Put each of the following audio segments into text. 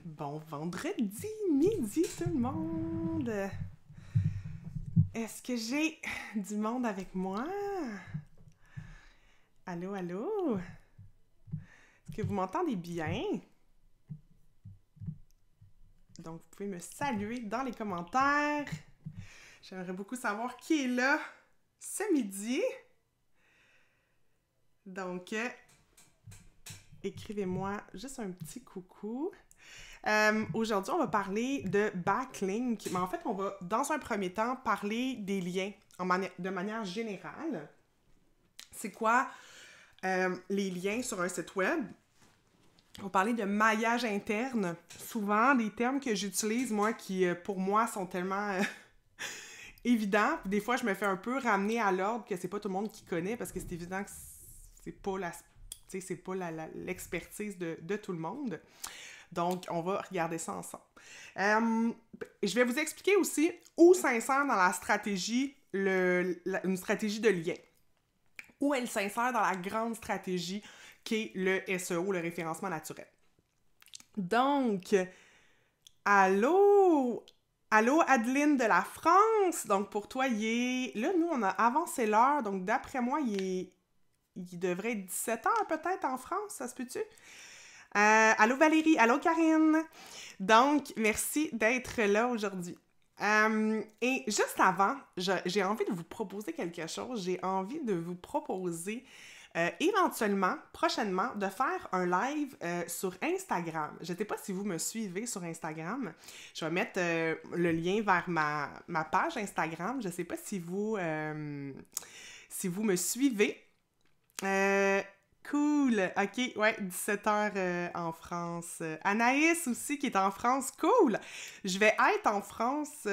Bon vendredi midi tout le monde! Est-ce que j'ai du monde avec moi? Allô, allô? Est-ce que vous m'entendez bien? Donc, vous pouvez me saluer dans les commentaires. J'aimerais beaucoup savoir qui est là ce midi. Donc, écrivez-moi juste un petit coucou. Aujourd'hui, on va parler de backlink, mais en fait, on va, dans un premier temps, parler des liens de manière générale. C'est quoi les liens sur un site web? On va parler de maillage interne. Souvent, des termes que j'utilise, moi, qui, pour moi, sont tellement évidents. Des fois, je me fais un peu ramener à l'ordre que c'est pas tout le monde qui connaît, parce que c'est évident que c'est pas l'expertise de tout le monde. Donc, on va regarder ça ensemble. Je vais vous expliquer aussi où s'insère dans la stratégie une stratégie de lien. Où elle s'insère dans la grande stratégie qui est le SEO, le référencement naturel. Donc, allô? Allô, Adeline de la France? Donc, pour toi, il est... Là, nous, on a avancé l'heure, donc d'après moi, il devrait être 17h peut-être en France, ça se peut-tu? Allô Valérie, allô Karine. Donc, merci d'être là aujourd'hui. Et juste avant, j'ai envie de vous proposer quelque chose. J'ai envie de vous proposer éventuellement, prochainement, de faire un live sur Instagram. Je ne sais pas si vous me suivez sur Instagram. Je vais mettre le lien vers ma page Instagram. Je ne sais pas si vous me suivez. Cool, ok, ouais, 17h en France. Anaïs aussi qui est en France, cool! Je vais être en France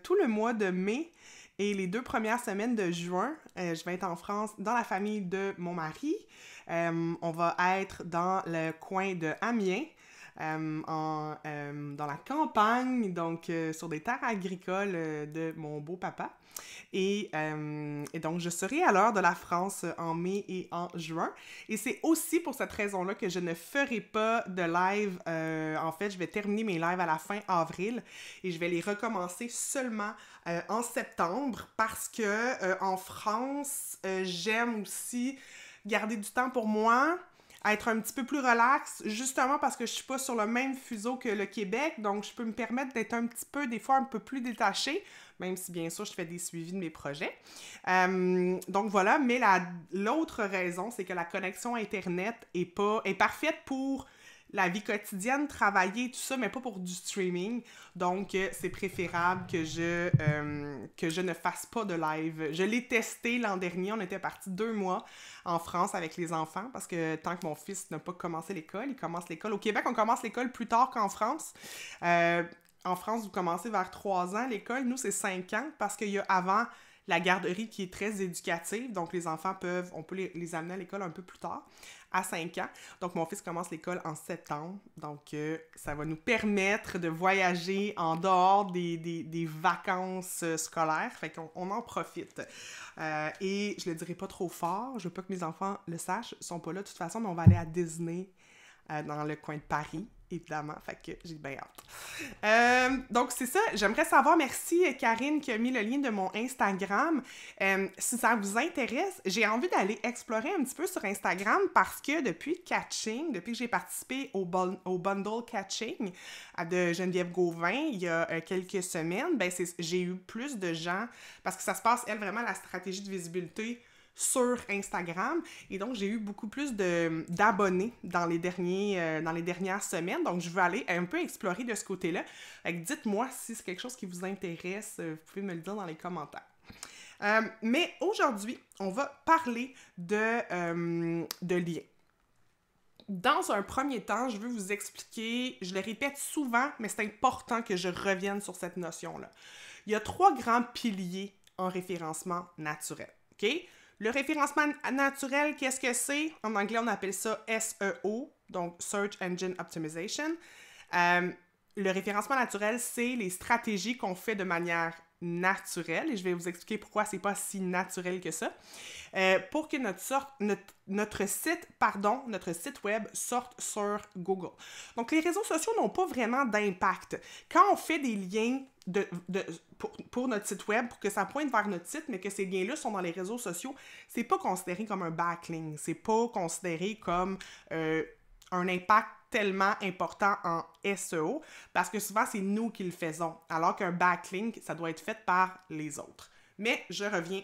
tout le mois de mai et les 2 premières semaines de juin. Je vais être en France dans la famille de mon mari. On va être dans le coin de Amiens. Dans la campagne, donc sur des terres agricoles de mon beau-papa. Et donc, je serai à l'heure de la France en mai et en juin. Et c'est aussi pour cette raison-là que je ne ferai pas de live. En fait, je vais terminer mes lives à la fin avril et je vais les recommencer seulement en septembre parce que en France, j'aime aussi garder du temps pour moi, être un petit peu plus relax, justement parce que je suis pas sur le même fuseau que le Québec, donc je peux me permettre d'être un petit peu, des fois, un peu plus détachée, même si, bien sûr, je fais des suivis de mes projets. Donc voilà, mais l'autre raison, c'est que la connexion Internet est parfaite pour la vie quotidienne, travailler, tout ça, mais pas pour du streaming. Donc, c'est préférable que je ne fasse pas de live. Je l'ai testé l'an dernier. On était partis 2 mois en France avec les enfants parce que tant que mon fils n'a pas commencé l'école, il commence l'école. Au Québec, on commence l'école plus tard qu'en France. En France, vous commencez vers 3 ans l'école. Nous, c'est 5 ans parce qu'il y a avant la garderie qui est très éducative. Donc, les enfants on peut les amener à l'école un peu plus tard, à 5 ans. Donc, mon fils commence l'école en septembre. Donc, ça va nous permettre de voyager en dehors des vacances scolaires. Fait qu'on en profite. Et je le dirai pas trop fort. Je veux pas que mes enfants le sachent. Ils sont pas là de toute façon, mais on va aller à Disney dans le coin de Paris, évidemment. Fait que j'ai bien hâte. Donc, c'est ça. J'aimerais savoir, merci Karine qui a mis le lien de mon Instagram. Si ça vous intéresse, j'ai envie d'aller explorer un petit peu sur Instagram parce que depuis que j'ai participé au Bundle Catching de Geneviève Gauvin il y a quelques semaines, j'ai eu plus de gens, parce que ça se passe, elle, vraiment, la stratégie de visibilité sur Instagram. Et donc, j'ai eu beaucoup plus d'abonnés dans les dernières semaines. Donc, je veux aller un peu explorer de ce côté-là. Dites-moi si c'est quelque chose qui vous intéresse. Vous pouvez me le dire dans les commentaires. Mais aujourd'hui, on va parler de liens. Dans un premier temps, je veux vous expliquer, je le répète souvent, mais c'est important que je revienne sur cette notion-là. Il y a 3 grands piliers en référencement naturel. OK? Le référencement naturel, qu'est-ce que c'est? En anglais, on appelle ça SEO, donc Search Engine Optimization. Le référencement naturel, c'est les stratégies qu'on fait de manière naturel, et je vais vous expliquer pourquoi c'est pas si naturel que ça, pour que notre site web sorte sur Google. Donc, les réseaux sociaux n'ont pas vraiment d'impact. Quand on fait des liens pour notre site web, pour que ça pointe vers notre site, mais que ces liens-là sont dans les réseaux sociaux, c'est pas considéré comme un backlink, c'est pas considéré comme un impact tellement important en SEO, parce que souvent, c'est nous qui le faisons, alors qu'un backlink, ça doit être fait par les autres. Mais je reviens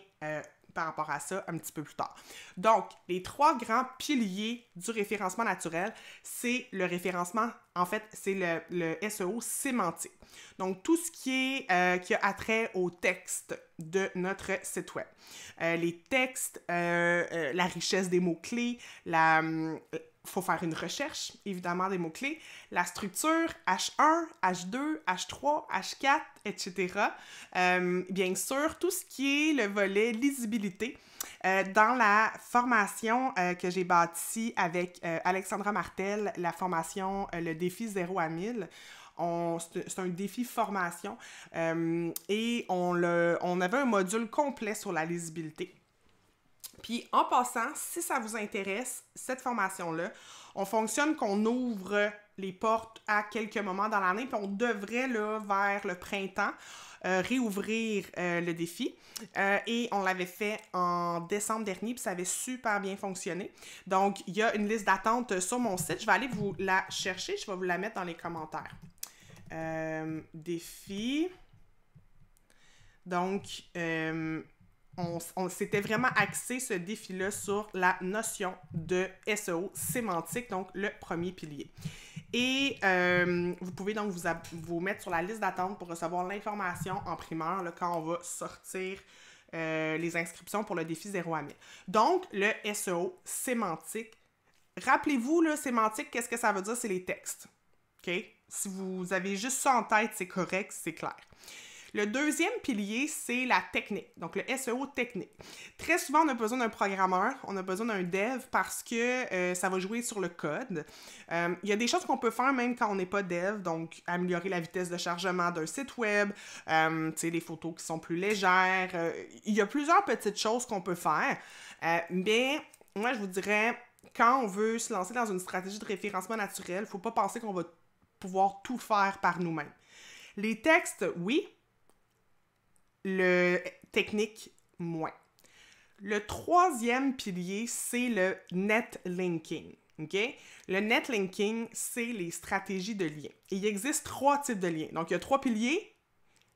par rapport à ça un petit peu plus tard. Donc, les 3 grands piliers du référencement naturel, c'est le référencement, en fait, c'est le SEO sémantique. Donc, tout ce qui a attrait au texte de notre site web. Les textes, la richesse des mots-clés, faut faire une recherche, évidemment, des mots-clés, la structure, H1, H2, H3, H4, etc. Bien sûr, tout ce qui est le volet lisibilité. Dans la formation que j'ai bâtie avec Alexandra Martel, la formation Le défi 0 à 1000, c'est un défi formation et on avait un module complet sur la lisibilité. Puis, en passant, si ça vous intéresse, cette formation-là, on fonctionne qu'on ouvre les portes à quelques moments dans l'année, puis on devrait, là, vers le printemps, réouvrir le défi. Et on l'avait fait en décembre dernier, puis ça avait super bien fonctionné. Donc, il y a une liste d'attente sur mon site. Je vais aller vous la chercher. Je vais vous la mettre dans les commentaires. Défi. Donc, on s'était vraiment axé ce défi-là sur la notion de SEO sémantique, donc le premier pilier. Et vous pouvez donc vous mettre sur la liste d'attente pour recevoir l'information en primeur là, quand on va sortir les inscriptions pour le défi 0 à 1000. Donc, le SEO sémantique. Rappelez-vous, là, sémantique, qu'est-ce que ça veut dire? C'est les textes. OK? Si vous avez juste ça en tête, c'est correct, c'est clair. Le deuxième pilier, c'est la technique, donc le SEO technique. Très souvent, on a besoin d'un programmeur, on a besoin d'un dev parce que ça va jouer sur le code. Il y a des choses qu'on peut faire même quand on n'est pas dev, donc améliorer la vitesse de chargement d'un site web, des photos qui sont plus légères. Il y a plusieurs petites choses qu'on peut faire, mais moi, je vous dirais, quand on veut se lancer dans une stratégie de référencement naturel, il ne faut pas penser qu'on va pouvoir tout faire par nous-mêmes. Les textes, oui. Le technique, moins. Le troisième pilier, c'est le netlinking. Okay? Le netlinking, c'est les stratégies de liens. Et il existe 3 types de liens. Donc, il y a 3 piliers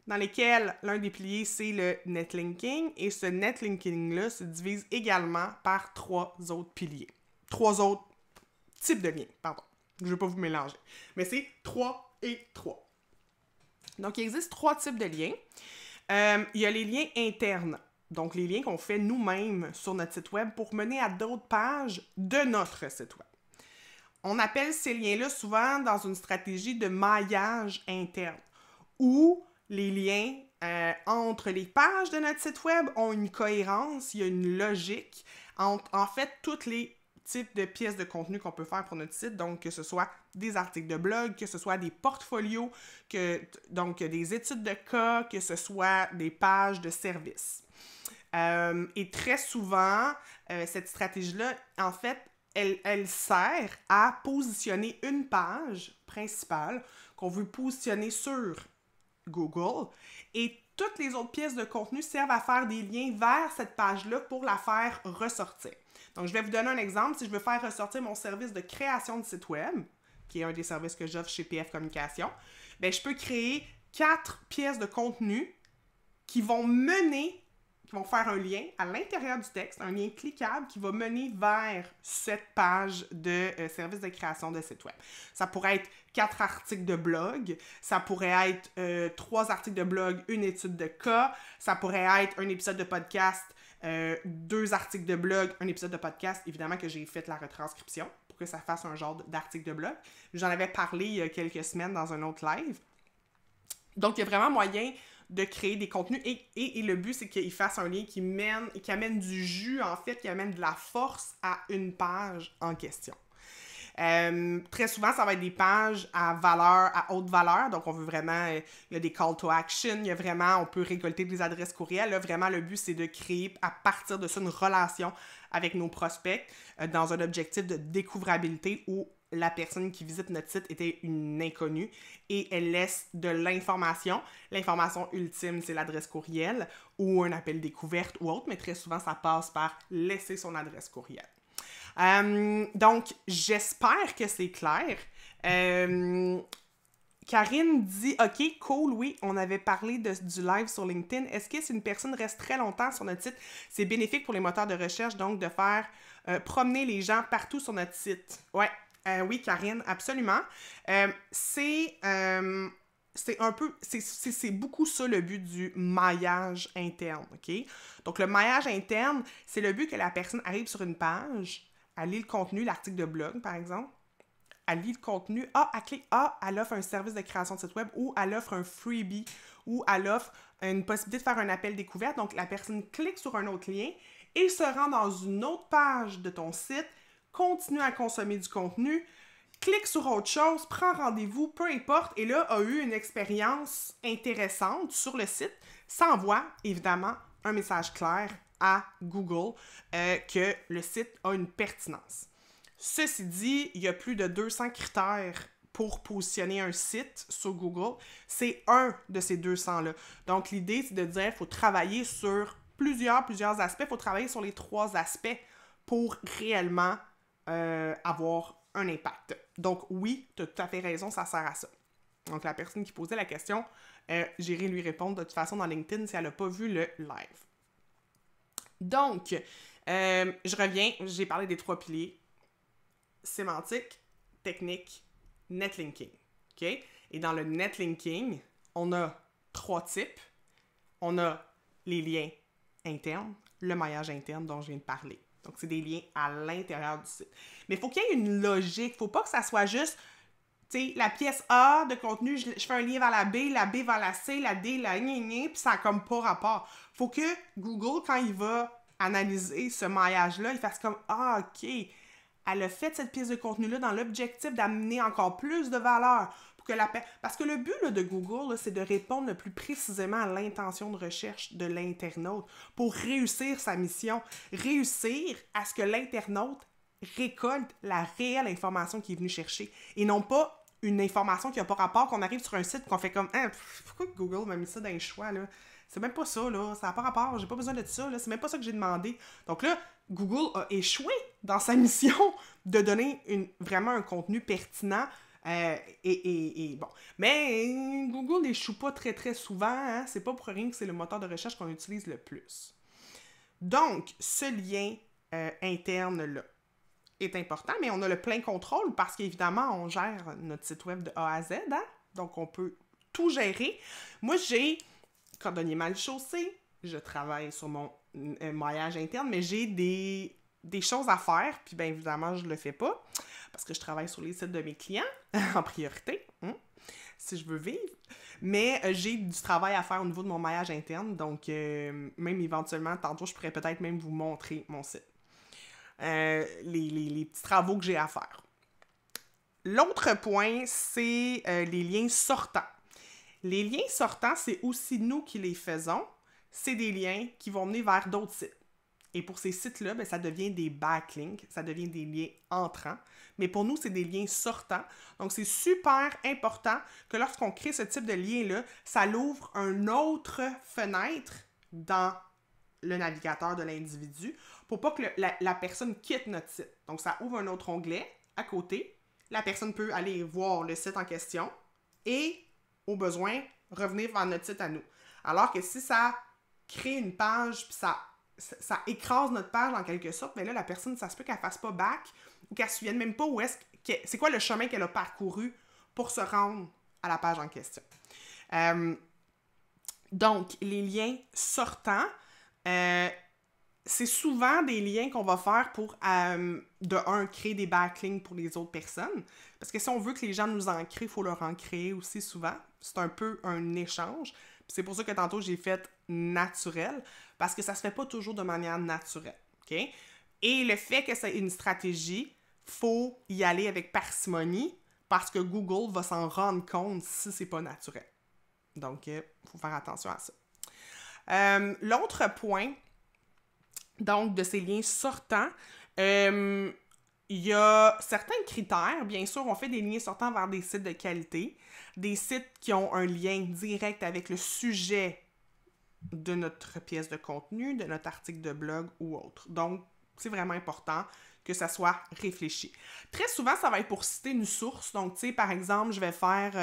dans lesquels l'un des piliers, c'est le netlinking. Et ce netlinking-là se divise également par 3 autres piliers. 3 autres types de liens, pardon. Je ne vais pas vous mélanger. Mais c'est 3 et 3. Donc, il existe 3 types de liens. Il y a les liens internes, donc les liens qu'on fait nous-mêmes sur notre site web pour mener à d'autres pages de notre site web. On appelle ces liens-là souvent dans une stratégie de maillage interne, où les liens entre les pages de notre site web ont une cohérence, il y a une logique entre, en fait, tous les types de pièces de contenu qu'on peut faire pour notre site, donc que ce soit des articles de blog, que ce soit des portfolios, donc des études de cas, que ce soit des pages de services. Et très souvent, cette stratégie-là, en fait, elle sert à positionner une page principale qu'on veut positionner sur Google et toutes les autres pièces de contenu servent à faire des liens vers cette page-là pour la faire ressortir. Donc, je vais vous donner un exemple. Si je veux faire ressortir mon service de création de site web, qui est un des services que j'offre chez PF Communication, bien, je peux créer 4 pièces de contenu qui vont faire un lien à l'intérieur du texte, un lien cliquable qui va mener vers cette page de service de création de site web. Ça pourrait être 4 articles de blog, ça pourrait être 3 articles de blog, une étude de cas, ça pourrait être un épisode de podcast, 2 articles de blog, un épisode de podcast, évidemment que j'ai fait la retranscription pour que ça fasse un genre d'article de blog. J'en avais parlé il y a quelques semaines dans un autre live. Donc, il y a vraiment moyen de créer des contenus et le but, c'est qu'il fasse un lien qui amène du jus, en fait, qui amène de la force à une page en question. Très souvent, ça va être des pages à valeur, à haute valeur. Donc, on veut vraiment, il y a des call to action, il y a vraiment, on peut récolter des adresses courriels. Là, vraiment, le but, c'est de créer à partir de ça une relation avec nos prospects dans un objectif de découvrabilité où la personne qui visite notre site était une inconnue et elle laisse de l'information. L'information ultime, c'est l'adresse courriel ou un appel découverte ou autre, mais très souvent, ça passe par laisser son adresse courriel. Donc, j'espère que c'est clair. Karine dit « Ok, cool, oui, on avait parlé du live sur LinkedIn. Est-ce que si une personne reste très longtemps sur notre site, c'est bénéfique pour les moteurs de recherche, donc de faire promener les gens partout sur notre site? » Ouais, oui, Karine, absolument. C'est un peu, c'est beaucoup ça le but du maillage interne, OK? Donc, le maillage interne, c'est le but que la personne arrive sur une page, elle lit le contenu, l'article de blog, par exemple, elle lit le contenu, elle clique, elle offre un service de création de site web ou elle offre un freebie ou elle offre une possibilité de faire un appel découverte. Donc, la personne clique sur un autre lien et se rend dans une autre page de ton site, continue à consommer du contenu, clique sur autre chose, prend rendez-vous, peu importe, et là, a eu une expérience intéressante sur le site, s'envoie, évidemment, un message clair à Google que le site a une pertinence. Ceci dit, il y a plus de 200 critères pour positionner un site sur Google. C'est un de ces 200-là. Donc, l'idée, c'est de dire qu'il faut travailler sur plusieurs aspects. Il faut travailler sur les 3 aspects pour réellement avoir un impact. Donc, oui, tu as tout à fait raison, ça sert à ça. Donc, la personne qui posait la question, j'irai lui répondre de toute façon dans LinkedIn si elle n'a pas vu le live. Donc, je reviens, j'ai parlé des 3 piliers. Sémantique, technique, netlinking. OK? Et dans le netlinking, on a 3 types. On a les liens internes, le maillage interne dont je viens de parler. Donc, c'est des liens à l'intérieur du site. Mais il faut qu'il y ait une logique. Il ne faut pas que ça soit juste, tu sais, la pièce A de contenu, je fais un lien vers la B vers la C, la D, la puis ça n'a comme pas rapport. Il faut que Google, quand il va analyser ce maillage-là, il fasse comme « Ah, OK, elle a fait cette pièce de contenu-là dans l'objectif d'amener encore plus de valeur. » Pour que Parce que le but là, de Google, là, c'est de répondre le plus précisément à l'intention de recherche de l'internaute pour réussir sa mission, réussir à ce que l'internaute récolte la réelle information qu'il est venu chercher et non pas une information qui n'a pas rapport, qu'on arrive sur un site qu'on fait comme « Pourquoi Google m'a mis ça dans les choix, là? » C'est même pas ça, là. Ça n'a pas rapport. J'ai pas besoin de ça, là. C'est même pas ça que j'ai demandé. Donc là, Google a échoué dans sa mission de donner vraiment un contenu pertinent. Bon. Mais Google n'échoue pas très, très souvent. Hein? C'est pas pour rien que c'est le moteur de recherche qu'on utilise le plus. Donc, ce lien interne-là est important, mais on a le plein contrôle parce qu'évidemment, on gère notre site web de A à Z. Hein? Donc, on peut tout gérer. Moi, j'ai cordonnier mal chaussé, je travaille sur mon maillage interne, mais j'ai des choses à faire, puis bien évidemment, je le fais pas, parce que je travaille sur les sites de mes clients, en priorité, si je veux vivre. Mais j'ai du travail à faire au niveau de mon maillage interne, donc même éventuellement, tantôt, je pourrais peut-être même vous montrer mon site. Les petits travaux que j'ai à faire. L'autre point, c'est les liens sortants. Les liens sortants, c'est aussi nous qui les faisons. C'est des liens qui vont mener vers d'autres sites. Et pour ces sites-là, bien, ça devient des backlinks, ça devient des liens entrants. Mais pour nous, c'est des liens sortants. Donc, c'est super important que lorsqu'on crée ce type de lien-là, ça l'ouvre une autre fenêtre dans le navigateur de l'individu pour pas que la personne quitte notre site. Donc, ça ouvre un autre onglet à côté. La personne peut aller voir le site en question et au besoin, revenir vers notre site à nous. Alors que si ça crée une page, puis ça écrase notre page en quelque sorte, mais là, la personne, ça se peut qu'elle fasse pas back ou qu'elle ne se souvienne même pas c'est quoi le chemin qu'elle a parcouru pour se rendre à la page en question. Donc, les liens sortants, c'est souvent des liens qu'on va faire pour, créer des backlinks pour les autres personnes. Parce que si on veut que les gens nous en créent, il faut leur en créer aussi souvent. C'est un peu un échange. Puis c'est pour ça que tantôt, j'ai fait naturel, parce que ça se fait pas toujours de manière naturelle. OK? Et le fait que c'est une stratégie faut y aller avec parcimonie parce que Google va s'en rendre compte si c'est pas naturel. Donc, il faut faire attention à ça. L'autre point, donc, de ces liens sortants, il y a certains critères. Bien sûr, on fait des liens sortants vers des sites de qualité, des sites qui ont un lien direct avec le sujet de notre pièce de contenu, de notre article de blog ou autre. Donc, c'est vraiment important que ça soit réfléchi. Très souvent, ça va être pour citer une source. Donc, tu sais, par exemple, je vais faire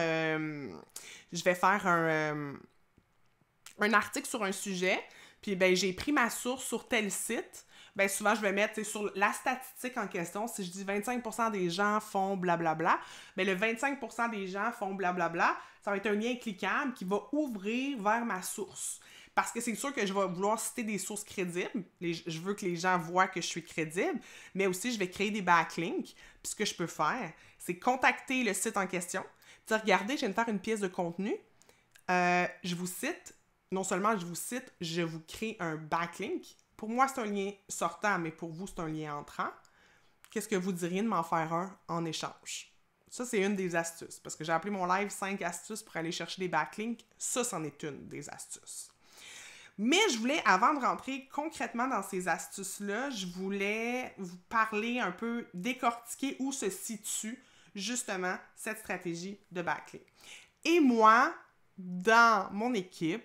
un article sur un sujet, puis ben j'ai pris ma source sur tel site. Ben souvent, je vais mettre sur la statistique en question, si je dis 25% des gens font blablabla, ben le 25% des gens font blablabla, ça va être un lien cliquable qui va ouvrir vers ma source. Parce que c'est sûr que je vais vouloir citer des sources crédibles. Je veux que les gens voient que je suis crédible, mais aussi je vais créer des backlinks. Puis ce que je peux faire, c'est contacter le site en question, dire regardez, je viens de faire une pièce de contenu, je vous cite, non seulement je vous cite, je vous crée un backlink. Pour moi, c'est un lien sortant, mais pour vous, c'est un lien entrant. Qu'est-ce que vous diriez de m'en faire un en échange? Ça, c'est une des astuces, parce que j'ai appelé mon live 5 astuces pour aller chercher des backlinks. Ça, c'en est une des astuces. Mais je voulais, avant de rentrer concrètement dans ces astuces-là, je voulais vous parler un peu, décortiquer où se situe justement cette stratégie de backlink. Et moi, dans mon équipe,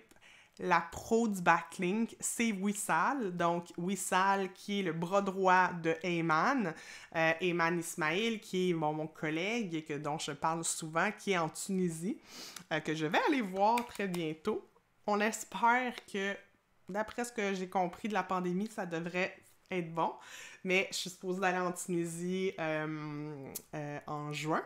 la pro du backlink, c'est Wissal. Donc, Wissal qui est le bras droit de Ayman. Ayman Ismail, qui est mon collègue dont je parle souvent, qui est en Tunisie, que je vais aller voir très bientôt. On espère que, d'après ce que j'ai compris de la pandémie, ça devrait être bon. Mais je suis supposée d'aller en Tunisie en juin.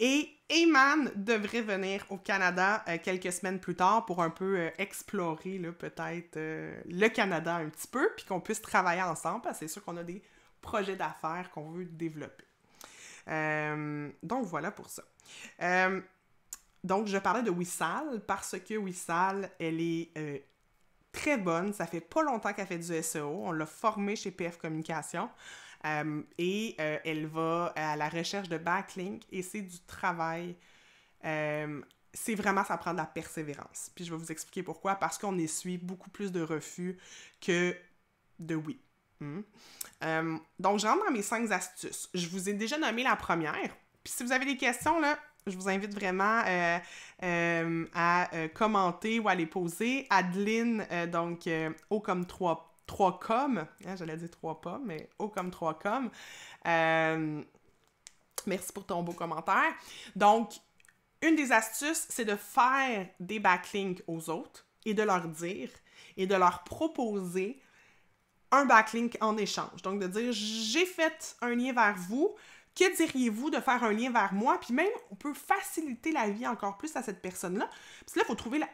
Et Ayman devrait venir au Canada quelques semaines plus tard pour un peu explorer peut-être le Canada un petit peu, puis qu'on puisse travailler ensemble, parce que c'est sûr qu'on a des projets d'affaires qu'on veut développer. Donc voilà pour ça. Donc je parlais de Wissal parce que Wissal, elle est très bonne. Ça fait pas longtemps qu'elle fait du SEO. On l'a formée chez PF Communication. Elle va à la recherche de backlinks et c'est du travail. C'est vraiment, ça prend de la persévérance. Puis je vais vous expliquer pourquoi. Parce qu'on essuie beaucoup plus de refus que de oui. Donc, je rentre dans mes 5 astuces. Je vous ai déjà nommé la première. Puis si vous avez des questions, là, je vous invite vraiment à commenter ou à les poser. Adeline, donc, O comme 3 com, hein, j'allais dire 3 pommes, mais O comme 3 com. Merci pour ton beau commentaire. Donc, une des astuces, c'est de faire des backlinks aux autres et de leur dire et de leur proposer un backlink en échange. Donc, de dire, j'ai fait un lien vers vous, que diriez-vous de faire un lien vers moi? Puis même, on peut faciliter la vie encore plus à cette personne-là. Parce que là,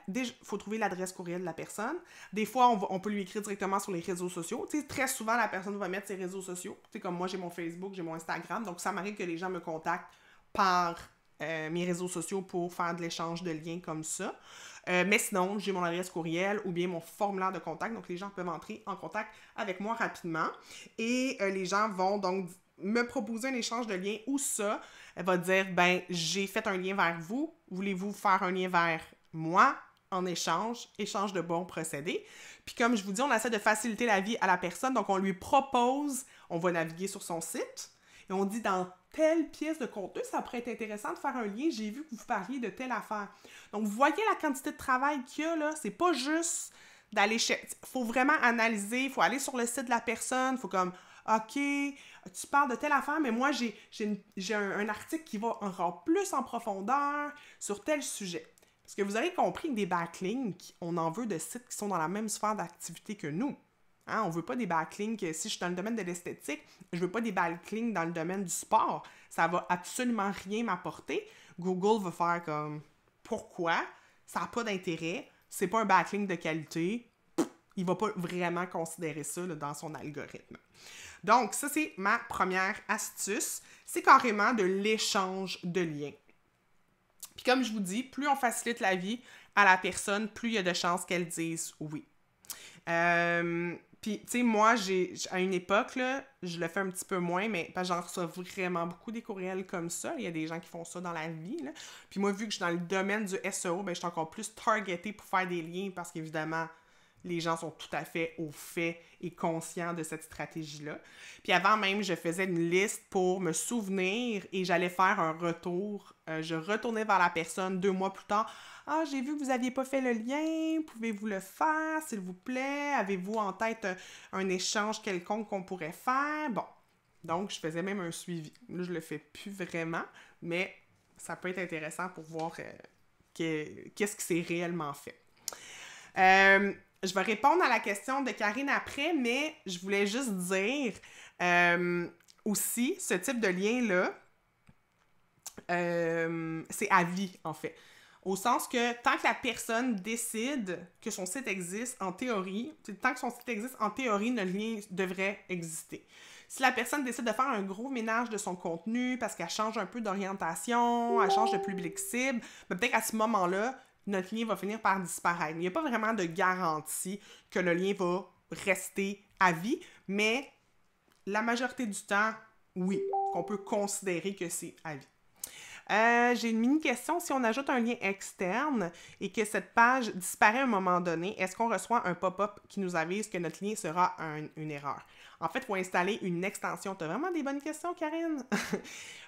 il faut trouver l'adresse courriel de la personne. Des fois, on peut lui écrire directement sur les réseaux sociaux. Tu sais, très souvent, la personne va mettre ses réseaux sociaux. Tu sais, comme moi, j'ai mon Facebook, j'ai mon Instagram. Donc, ça m'arrive que les gens me contactent par mes réseaux sociaux pour faire de l'échange de liens comme ça. Mais sinon, j'ai mon adresse courriel ou bien mon formulaire de contact. Donc, les gens peuvent entrer en contact avec moi rapidement. Et les gens vont donc me proposer un échange de liens où ça, elle va dire, ben, j'ai fait un lien vers vous, voulez-vous faire un lien vers moi en échange de bons procédés. Puis comme je vous dis, on essaie de faciliter la vie à la personne, donc on lui propose, on va naviguer sur son site, et on dit dans telle pièce de contenu, ça pourrait être intéressant de faire un lien, j'ai vu que vous parliez de telle affaire. Donc vous voyez la quantité de travail qu'il y a là, c'est pas juste d'aller chercher, il faut vraiment analyser, il faut aller sur le site de la personne, il faut comme, OK, tu parles de telle affaire, mais moi, j'ai un article qui va encore plus en profondeur sur tel sujet. Parce que vous avez compris que des backlinks, on en veut de sites qui sont dans la même sphère d'activité que nous. Hein? On ne veut pas des backlinks, si je suis dans le domaine de l'esthétique, je ne veux pas des backlinks dans le domaine du sport. Ça ne va absolument rien m'apporter. Google va faire comme, pourquoi? Ça n'a pas d'intérêt. C'est pas un backlink de qualité. Il ne va pas vraiment considérer ça là, dans son algorithme. Donc, ça, c'est ma première astuce. C'est carrément de l'échange de liens. Puis comme je vous dis, plus on facilite la vie à la personne, plus il y a de chances qu'elle dise oui. Puis, tu sais, moi, à une époque, là, je le fais un petit peu moins, mais parce que j'en reçois vraiment beaucoup des courriels comme ça. Il y a des gens qui font ça dans la vie, là. Puis moi, vu que je suis dans le domaine du SEO, ben, je suis encore plus targetée pour faire des liens parce qu'évidemment, les gens sont tout à fait au fait et conscients de cette stratégie-là. Puis avant même, je faisais une liste pour me souvenir et j'allais faire un retour. Je retournais vers la personne 2 mois plus tard. Ah, j'ai vu que vous n'aviez pas fait le lien. Pouvez-vous le faire, s'il vous plaît? Avez-vous en tête un échange quelconque qu'on pourrait faire? Bon. Donc, je faisais même un suivi. Là, je le fais plus vraiment, mais ça peut être intéressant pour voir qu'est-ce qui s'est réellement fait. Je vais répondre à la question de Karine après, mais je voulais juste dire aussi, ce type de lien-là, c'est à vie, en fait. Au sens que tant que la personne décide que son site existe, en théorie, tant que son site existe, en théorie, le lien devrait exister. Si la personne décide de faire un gros ménage de son contenu parce qu'elle change un peu d'orientation, elle change de public cible, ben peut-être qu'à ce moment-là, notre lien va finir par disparaître. Il n'y a pas vraiment de garantie que le lien va rester à vie, mais la majorité du temps, oui, qu'on peut considérer que c'est à vie. J'ai une mini-question. Si on ajoute un lien externe et que cette page disparaît à un moment donné, est-ce qu'on reçoit un pop-up qui nous avise que notre lien sera une erreur? En fait, il faut installer une extension. Tu as vraiment des bonnes questions, Karine? Il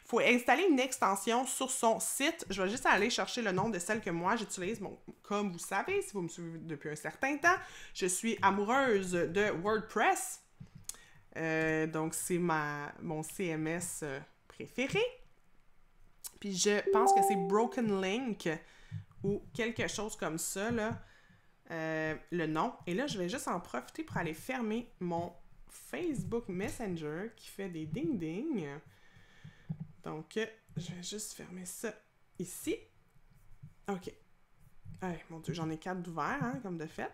faut installer une extension sur son site. Je vais juste aller chercher le nom de celle que moi j'utilise. Bon, comme vous savez, si vous me suivez depuis un certain temps, je suis amoureuse de WordPress. Donc, c'est mon CMS préféré. Puis je pense que c'est Broken Link ou quelque chose comme ça, là, le nom. Et là, je vais juste en profiter pour aller fermer mon Facebook Messenger qui fait des ding-ding. Donc, je vais juste fermer ça ici. OK. Mon Dieu, j'en ai 4 d'ouverts, hein, comme de fait.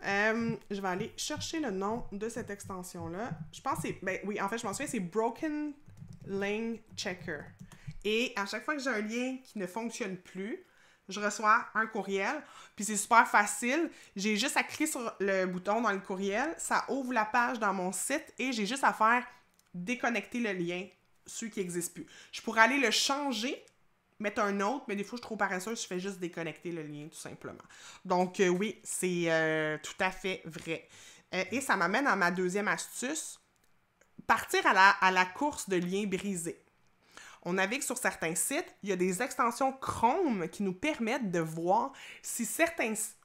Je vais aller chercher le nom de cette extension-là. Je pense que c'est... Ben oui, en fait, je m'en souviens, c'est Broken Link Checker. Et à chaque fois que j'ai un lien qui ne fonctionne plus, je reçois un courriel. Puis c'est super facile. J'ai juste à cliquer sur le bouton dans le courriel. Ça ouvre la page dans mon site et j'ai juste à faire déconnecter le lien, celui qui n'existe plus. Je pourrais aller le changer, mettre un autre, mais des fois, je suis trop paresseuse, je fais juste déconnecter le lien, tout simplement. Donc, oui, c'est tout à fait vrai. Et ça m'amène à ma deuxième astuce. Partir à la course de liens brisés. On navigue sur certains sites, il y a des extensions Chrome qui nous permettent de voir si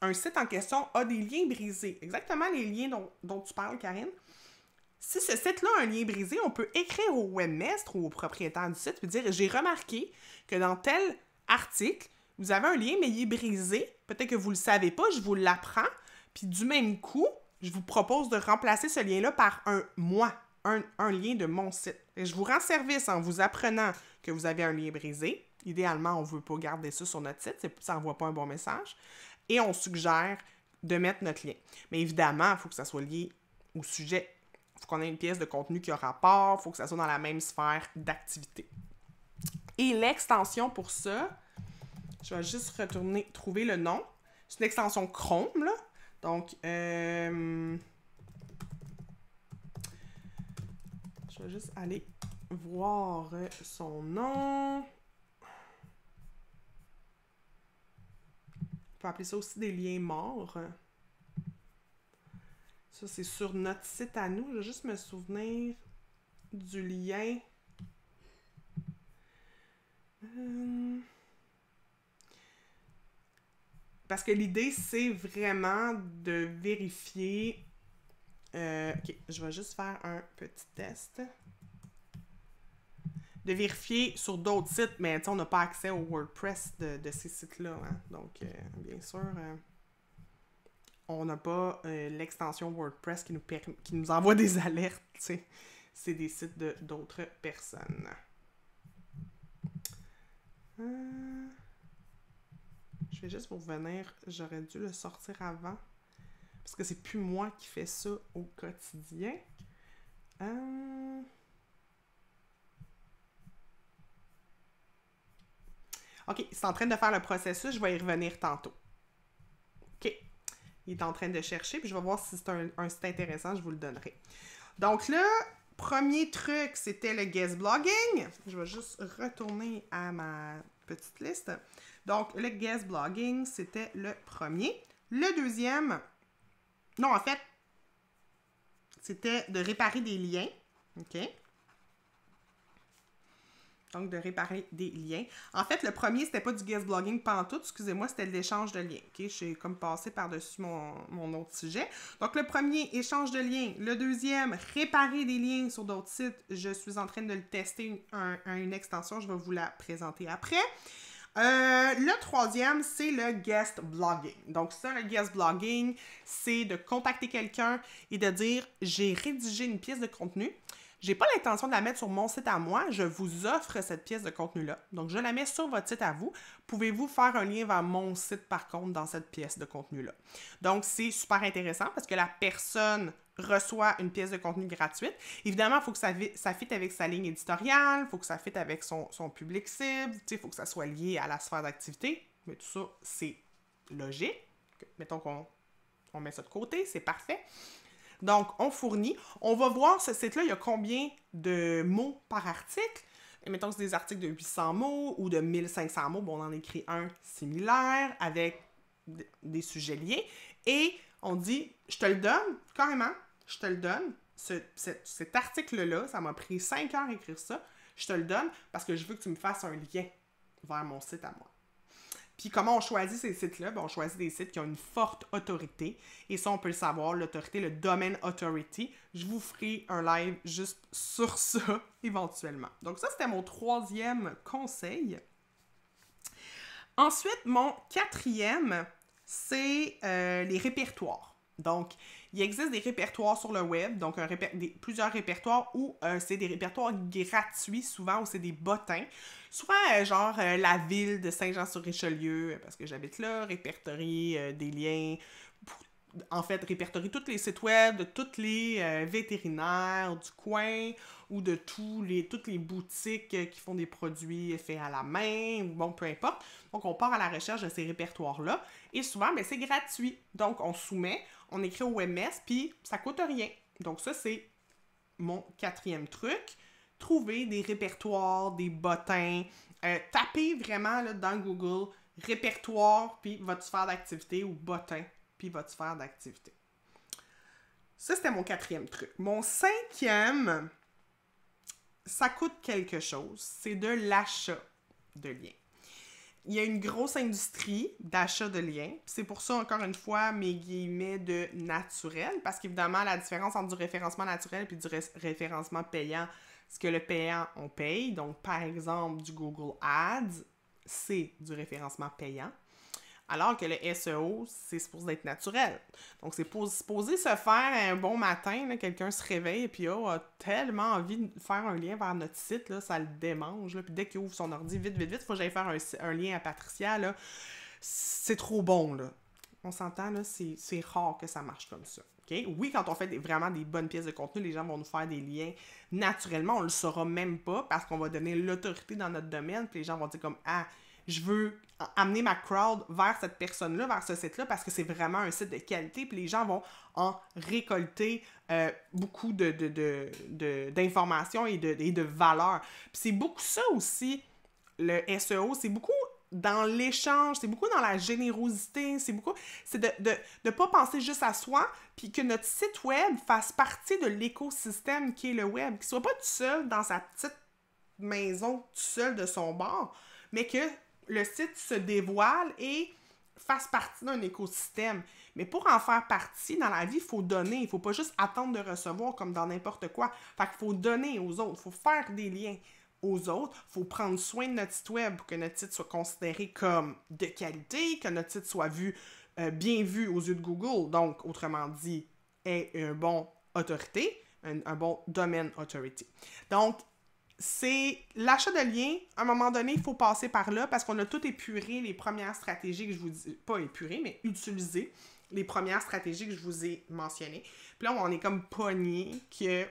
un site en question a des liens brisés. Exactement les liens dont tu parles, Karine. Si ce site-là a un lien brisé, on peut écrire au webmestre ou au propriétaire du site et dire « J'ai remarqué que dans tel article, vous avez un lien, mais il est brisé. Peut-être que vous ne le savez pas, je vous l'apprends. Puis du même coup, je vous propose de remplacer ce lien-là par un lien de mon site. Et je vous rends service en vous apprenant que vous avez un lien brisé. Idéalement, on ne veut pas garder ça sur notre site, ça n'envoie pas un bon message. Et on suggère de mettre notre lien. Mais évidemment, il faut que ça soit lié au sujet. Il faut qu'on ait une pièce de contenu qui a rapport, il faut que ça soit dans la même sphère d'activité. Et l'extension pour ça, je vais juste trouver le nom. C'est une extension Chrome, là. Donc, je vais juste aller voir son nom. On peut appeler ça aussi des liens morts. Ça, c'est sur notre site à nous. Je vais juste me souvenir du lien. Parce que l'idée, c'est vraiment de vérifier... OK, je vais juste faire un petit test. De vérifier sur d'autres sites, mais on n'a pas accès au WordPress de ces sites-là. Hein? Donc, bien sûr, on n'a pas l'extension WordPress qui nous envoie des alertes. T'sais. C'est des sites d'autres personnes. Je vais juste vous revenir. J'aurais dû le sortir avant. Parce que c'est plus moi qui fais ça au quotidien. OK, c'est en train de faire le processus. Je vais y revenir tantôt. OK. Il est en train de chercher, puis je vais voir si c'est un site intéressant, je vous le donnerai. Donc là, premier truc, c'était le guest blogging. Je vais juste retourner à ma petite liste. Donc, le guest blogging, c'était le premier. Le deuxième, non, en fait, c'était de réparer des liens. OK? Donc, de réparer des liens. En fait, le premier, c'était pas du guest blogging pantoute, excusez-moi, c'était de l'échange de liens. OK? J'ai comme passé par-dessus mon autre sujet. Donc, le premier, échange de liens. Le deuxième, réparer des liens sur d'autres sites. Je suis en train de le tester, une extension. Je vais vous la présenter après. Le troisième, c'est le guest blogging. Donc ça, le guest blogging, c'est de contacter quelqu'un et de dire « J'ai rédigé une pièce de contenu. J'ai pas l'intention de la mettre sur mon site à moi. Je vous offre cette pièce de contenu-là. Donc, je la mets sur votre site à vous. Pouvez-vous faire un lien vers mon site, par contre, dans cette pièce de contenu-là? » Donc, c'est super intéressant parce que la personne reçoit une pièce de contenu gratuite. Évidemment, il faut que ça fitte avec sa ligne éditoriale, il faut que ça fitte avec son public cible, il faut que ça soit lié à la sphère d'activité. Mais tout ça, c'est logique. Mettons qu'on met ça de côté, c'est parfait. Donc, on fournit. On va voir ce site-là, il y a combien de mots par article. Et mettons que c'est des articles de 800 mots ou de 1500 mots. Bon, on en écrit un similaire avec des sujets liés. Et on dit, je te le donne, carrément, je te le donne. Cet article-là, ça m'a pris 5 heures à écrire ça. Je te le donne parce que je veux que tu me fasses un lien vers mon site à moi. Puis comment on choisit ces sites-là? Ben, on choisit des sites qui ont une forte autorité. Et ça, on peut le savoir, l'autorité, le domaine authority. Je vous ferai un live juste sur ça, éventuellement. Donc ça, c'était mon troisième conseil. Ensuite, mon quatrième, c'est les répertoires. Donc, il existe des répertoires sur le web, donc plusieurs répertoires où c'est des répertoires gratuits, souvent, où c'est des bottins. Souvent, la ville de Saint-Jean-sur-Richelieu, parce que j'habite là, répertorie des liens, en fait, répertorie tous les sites web de tous les vétérinaires du coin ou de toutes les boutiques qui font des produits faits à la main, ou bon, peu importe. Donc, on part à la recherche de ces répertoires-là et souvent, c'est gratuit. Donc, on soumet, on écrit au webmess, puis ça coûte rien. Donc, ça, c'est mon quatrième truc. Trouver des répertoires, des bottins. Tapez vraiment là, dans Google répertoire, puis votre sphère d'activité ou bottin, puis votre sphère d'activité. Ça, c'était mon quatrième truc. Mon cinquième, ça coûte quelque chose. C'est de l'achat de liens. Il y a une grosse industrie d'achat de liens. C'est pour ça, encore une fois, mes guillemets de naturel, parce qu'évidemment, la différence entre du référencement naturel et du référencement payant, c'est que le payant, on paye. Donc, par exemple, du Google Ads, c'est du référencement payant. Alors que le SEO, c'est supposé être naturel. Donc, c'est supposé se faire un bon matin, là, quelqu'un se réveille et puis a tellement envie de faire un lien vers notre site, là, ça le démange. Là, puis dès qu'il ouvre son ordi, vite, il faut que j'aille faire un lien à Patricia. Là, c'est trop bon. Là. On s'entend, là, c'est rare que ça marche comme ça. Okay? Oui, quand on fait vraiment des bonnes pièces de contenu, les gens vont nous faire des liens naturellement. On ne le saura même pas parce qu'on va donner l'autorité dans notre domaine. Puis les gens vont dire comme « Ah, je veux amener ma crowd vers cette personne-là, vers ce site-là, parce que c'est vraiment un site de qualité, puis les gens vont en récolter beaucoup d'informations et de valeurs. Puis c'est beaucoup ça aussi, le SEO, c'est beaucoup dans l'échange, c'est beaucoup dans la générosité, c'est de ne pas penser juste à soi, puis que notre site web fasse partie de l'écosystème qui est le web, qu'il soit pas tout seul dans sa petite maison, tout seul de son bord, mais que le site se dévoile et fasse partie d'un écosystème. Mais pour en faire partie dans la vie, il faut donner. Il ne faut pas juste attendre de recevoir comme dans n'importe quoi. Fait qu'il faut donner aux autres. Il faut faire des liens aux autres. Il faut prendre soin de notre site web pour que notre site soit considéré comme de qualité, que notre site soit bien vu aux yeux de Google. Donc, autrement dit, ait une bonne autorité, un bon domaine authority. Donc, c'est l'achat de liens, à un moment donné, il faut passer par là parce qu'on a tout épuré les premières stratégies que je vous dis, pas épuré, mais utilisé les premières stratégies que je vous ai mentionnées. Puis là, on est comme pogné qu'il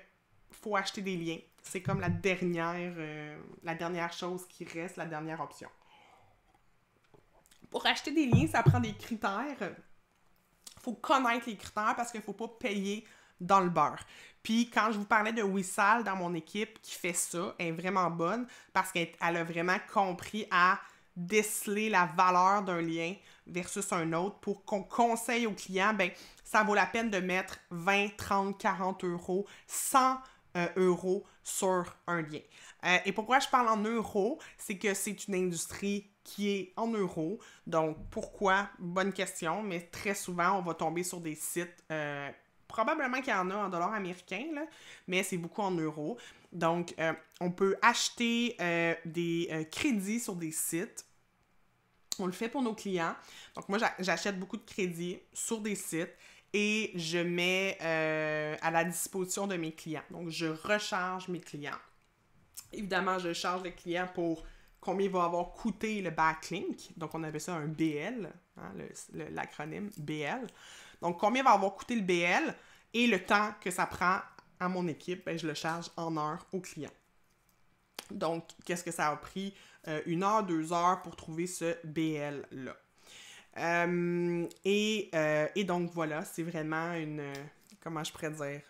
faut acheter des liens. C'est comme la dernière chose qui reste, la dernière option. Pour acheter des liens, ça prend des critères. faut connaître les critères parce qu'il ne faut pas payer dans le beurre. Puis quand je vous parlais de Wissal dans mon équipe qui fait ça, elle est vraiment bonne parce qu'elle a vraiment compris à déceler la valeur d'un lien versus un autre pour qu'on conseille aux clients, ben ça vaut la peine de mettre 20, 30, 40 euros, 100 euros sur un lien. Et pourquoi je parle en euros? C'est que c'est une industrie qui est en euros. Donc, pourquoi? Bonne question, mais très souvent, on va tomber sur des sites, probablement qu'il y en a en dollars américains, là, mais c'est beaucoup en euros. Donc, on peut acheter des crédits sur des sites. On le fait pour nos clients. Donc, moi, j'achète beaucoup de crédits sur des sites et je mets à la disposition de mes clients. Donc, je recharge mes clients. Évidemment, je charge les clients pour combien il va avoir coûté le backlink. Donc, on appelle ça un BL, hein, l'acronyme BL. Donc, combien va avoir coûté le BL et le temps que ça prend à mon équipe, ben, je le charge en heures au client. Donc, qu'est-ce que ça a pris? 1 heure, 2 heures pour trouver ce BL-là. Et donc, voilà, c'est vraiment comment je pourrais dire,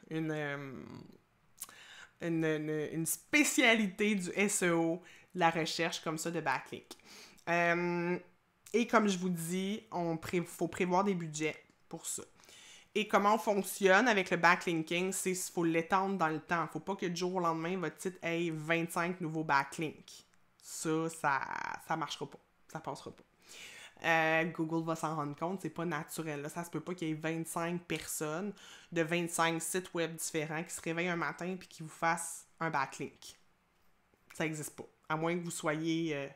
une spécialité du SEO, la recherche comme ça de backlink. Et comme je vous dis, faut prévoir des budgets pour ça. Et comment on fonctionne avec le backlinking, c'est qu'il faut l'étendre dans le temps. Il ne faut pas que du jour au lendemain, votre site ait 25 nouveaux backlinks. Ça ne marchera pas. Ça ne passera pas. Google va s'en rendre compte, c'est pas naturel. Là. Ça se peut pas qu'il y ait 25 personnes de 25 sites web différents qui se réveillent un matin et qui vous fassent un backlink. Ça n'existe pas. À moins que vous soyez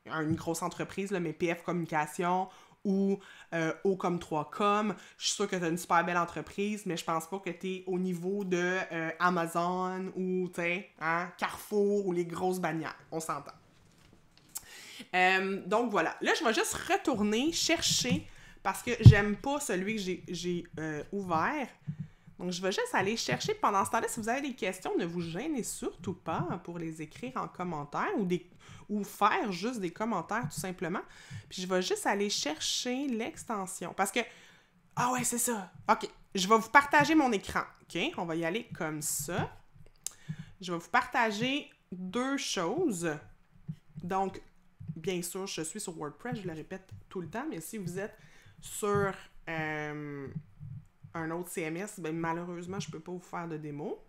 une grosse entreprise, là, mais PF Communication ou Ocom3Com. Je suis sûre que tu as une super belle entreprise, mais je pense pas que tu es au niveau de Amazon ou Carrefour ou les grosses bannières. On s'entend. Donc voilà. Là, je vais juste retourner chercher parce que j'aime pas celui que j'ai ouvert. Donc, je vais juste aller chercher pendant ce temps-là. Si vous avez des questions, ne vous gênez surtout pas pour les écrire en commentaire ou faire juste des commentaires tout simplement. Puis, je vais juste aller chercher l'extension. Parce que... Ah ouais, c'est ça. OK. Je vais vous partager mon écran. OK? On va y aller comme ça. Je vais vous partager 2 choses. Donc, bien sûr, je suis sur WordPress. Je le répète tout le temps. Mais si vous êtes sur... un autre CMS, ben malheureusement, je ne peux pas vous faire de démo.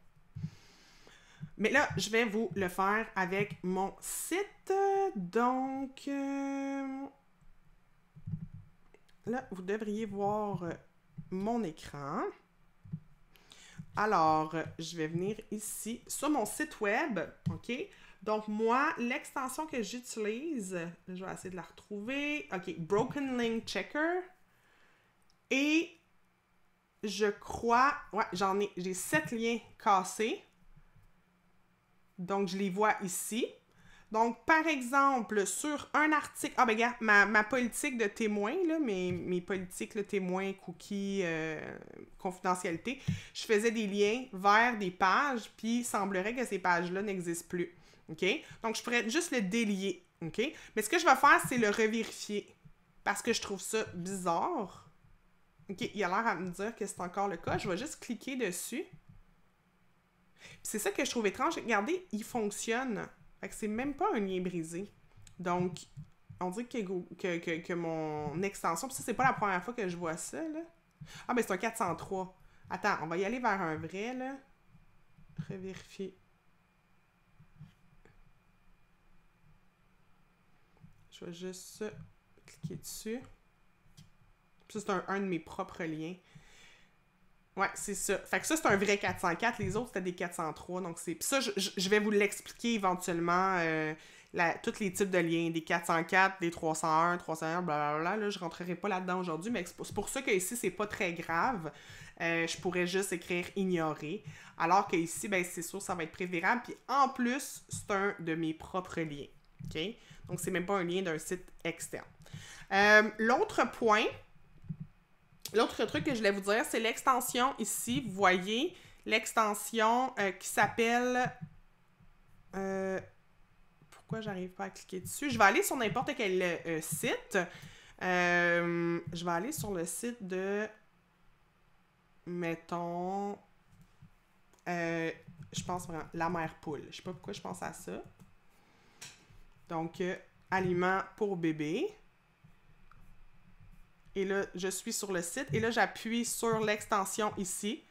Mais là, je vais vous le faire avec mon site. Donc, là, vous devriez voir mon écran. Alors, je vais venir ici sur mon site web, OK? Donc, moi, l'extension que j'utilise, je vais essayer de la retrouver. OK, Broken Link Checker. Et je crois... Ouais, j'ai 7 liens cassés. Donc, je les vois ici. Donc, par exemple, sur un article... Ah, ben, regarde, ma politique de témoin, là, mes politiques, là, témoins, cookies, confidentialité, je faisais des liens vers des pages, puis il semblerait que ces pages-là n'existent plus. OK? Donc, je pourrais juste le délier. OK? Mais ce que je vais faire, c'est le revérifier. Parce que je trouve ça bizarre. OK, il a l'air à me dire que c'est encore le cas. Je vais juste cliquer dessus. Puis c'est ça que je trouve étrange. Regardez, il fonctionne. Fait que c'est même pas un lien brisé. Donc, on dirait que mon extension... Puis ça, c'est pas la première fois que je vois ça, là. Ah, ben c'est un 403. Attends, on va y aller vers un vrai, là. Revérifier. Je vais juste cliquer dessus. Ça, c'est un de mes propres liens. Ouais, c'est ça. Fait que ça, c'est un vrai 404. Les autres, c'était des 403. Donc, c'est... Puis ça, je vais vous l'expliquer éventuellement, tous les types de liens. Des 404, des 301, 301, blablabla. Là, je rentrerai pas là-dedans aujourd'hui, mais c'est pour ça que ici, c'est pas très grave. Je pourrais juste écrire « ignorer ». Alors que ici, ben, c'est sûr, ça va être préférable. Puis en plus, c'est un de mes propres liens. OK? Donc, c'est même pas un lien d'un site externe. L'autre truc que je voulais vous dire, c'est l'extension ici. Vous voyez l'extension qui s'appelle... pourquoi j'arrive pas à cliquer dessus? Je vais aller sur n'importe quel site. Je vais aller sur le site de, mettons, je pense vraiment, La Mère Poule. Je sais pas pourquoi je pense à ça. Donc, aliments pour bébé. Et là, je suis sur le site. Et là, j'appuie sur l'extension ici,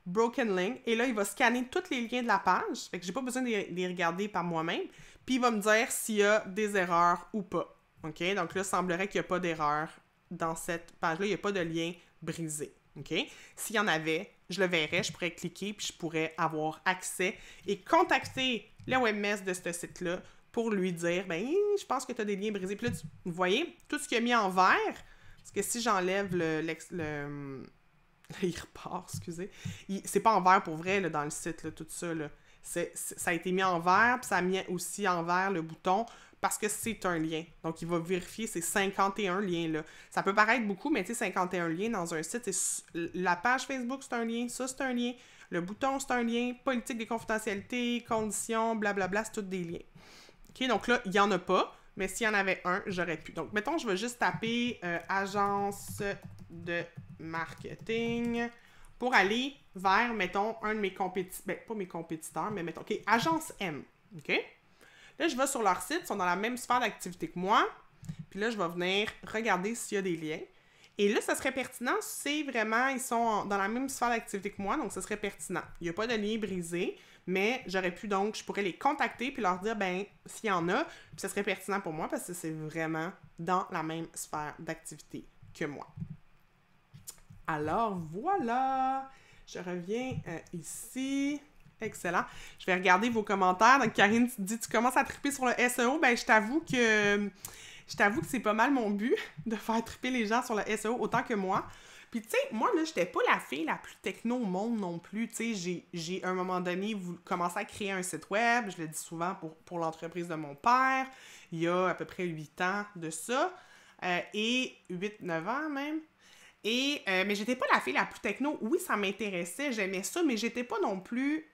Broken Link. Et là, il va scanner tous les liens de la page. Fait que j'ai pas besoin de les regarder par moi-même. Puis, il va me dire s'il y a des erreurs ou pas. OK? Donc là, il semblerait qu'il n'y a pas d'erreur dans cette page-là. Il n'y a pas de lien brisé. OK? S'il y en avait, je le verrais, je pourrais cliquer, puis je pourrais avoir accès et contacter le webmaster de ce site-là pour lui dire, ben, je pense que tu as des liens brisés. Puis là, vous voyez, tout ce qu'il a mis en vert, parce que si j'enlève il repart, excusez. C'est pas en vert pour vrai, là, dans le site, là, tout ça, là. Ça a été mis en vert, puis ça a mis aussi en vert le bouton, parce que c'est un lien. Donc, il va vérifier ces 51 liens-là. Ça peut paraître beaucoup, mais tu sais, 51 liens dans un site, la page Facebook, c'est un lien, ça, c'est un lien, le bouton, c'est un lien, politique de confidentialité, conditions, blablabla, c'est tous des liens. OK, donc là, il n'y en a pas, mais s'il y en avait un, j'aurais pu. Donc, mettons, je vais juste taper agence de marketing pour aller vers, mettons, un de mes compétiteurs. Ben, pas mes compétiteurs, mais mettons, OK, agence M. OK? Là, je vais sur leur site, ils sont dans la même sphère d'activité que moi. Puis là, je vais venir regarder s'il y a des liens. Et là, ça serait pertinent, c'est vraiment, ils sont dans la même sphère d'activité que moi, donc ça serait pertinent. Il n'y a pas de lien brisé, mais j'aurais pu donc, je pourrais les contacter puis leur dire, ben, s'il y en a, puis ça serait pertinent pour moi parce que c'est vraiment dans la même sphère d'activité que moi. Alors, voilà! Je reviens ici. Excellent. Je vais regarder vos commentaires. Donc, Karine dit, tu commences à triper sur le SEO. Ben, je t'avoue que c'est pas mal mon but de faire triper les gens sur le SEO autant que moi. Puis, tu sais, moi, là, j'étais pas la fille la plus techno au monde non plus. Tu sais, j'ai à un moment donné commencé à créer un site web. Je le dis souvent pour l'entreprise de mon père. Il y a à peu près 8 ans de ça. Et 8-9 ans même. Mais j'étais pas la fille la plus techno. Oui, ça m'intéressait, j'aimais ça, mais j'étais pas non plus,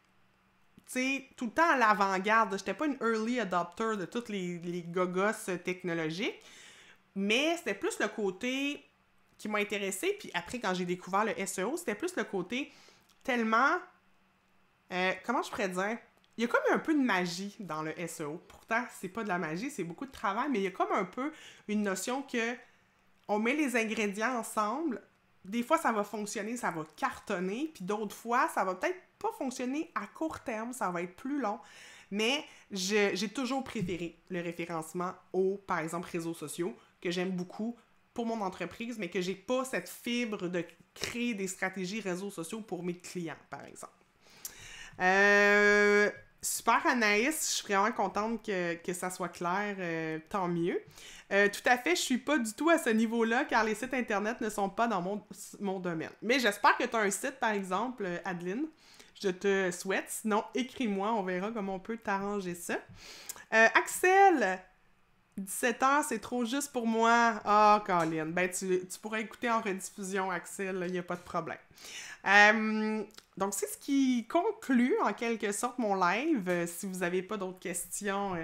tu sais, tout le temps à l'avant-garde. J'étais pas une early adopter de toutes les gogos technologiques. Mais c'était plus le côté qui m'a intéressée. Puis après, quand j'ai découvert le SEO, c'était plus le côté tellement... comment je pourrais dire? Il y a comme un peu de magie dans le SEO. Pourtant, c'est pas de la magie, c'est beaucoup de travail, mais il y a comme un peu une notion que on met les ingrédients ensemble. Des fois, ça va fonctionner, ça va cartonner. Puis d'autres fois, ça va peut-être pas fonctionner à court terme, ça va être plus long. Mais j'ai toujours préféré le référencement aux, par exemple, réseaux sociaux, que j'aime beaucoup pour mon entreprise, mais que j'ai pas cette fibre de créer des stratégies réseaux sociaux pour mes clients, par exemple. Super Anaïs, je suis vraiment contente que ça soit clair, tant mieux. Tout à fait, je suis pas du tout à ce niveau-là car les sites internet ne sont pas dans mon domaine. Mais j'espère que tu as un site, par exemple, Adeline. Je te souhaite. Sinon, écris-moi, on verra comment on peut t'arranger ça. Axel, 17h, c'est trop juste pour moi. Ah, Colin, ben tu pourras écouter en rediffusion, Axel, il n'y a pas de problème. Donc, c'est ce qui conclut en quelque sorte mon live. Si vous n'avez pas d'autres questions,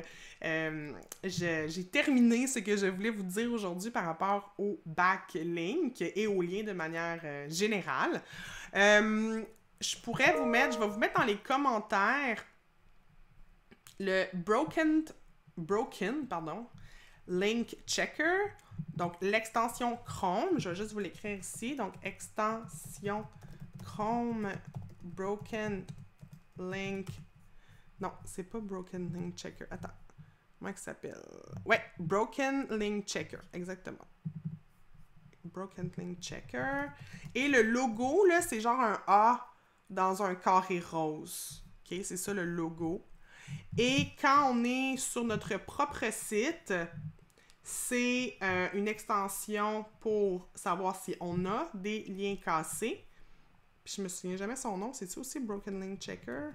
j'ai terminé ce que je voulais vous dire aujourd'hui par rapport au backlink et aux liens de manière générale. Je vais vous mettre dans les commentaires le broken link checker. Donc, l'extension Chrome, je vais juste vous l'écrire ici. Donc, extension Chrome Broken Link. Non, c'est pas Broken Link Checker. Attends. Comment il s'appelle? Ouais, Broken Link Checker. Exactement. Broken Link Checker. Et le logo, là, c'est genre un A dans un carré rose. OK? C'est ça le logo. Et quand on est sur notre propre site, c'est une extension pour savoir si on a des liens cassés. Puis je me souviens jamais son nom. C'est-tu aussi Broken Link Checker?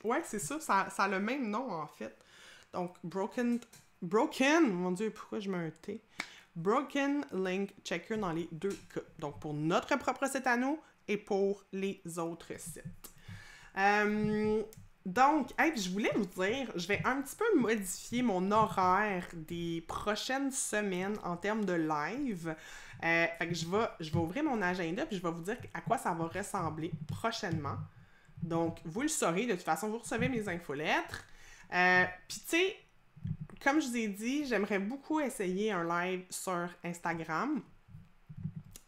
Ouais, c'est ça. Ça a le même nom, en fait. Donc, Broken... Mon Dieu, pourquoi je mets un T? Broken Link Checker dans les deux cas. Donc, pour notre propre site à nous et pour les autres sites. Donc, hey, je voulais vous dire, je vais un petit peu modifier mon horaire des prochaines semaines en termes de live. Fait que je vais ouvrir mon agenda puis je vais vous dire à quoi ça va ressembler prochainement. Donc, vous le saurez, de toute façon, vous recevez mes infolettres. Puis, tu sais, comme je vous ai dit, j'aimerais beaucoup essayer un live sur Instagram.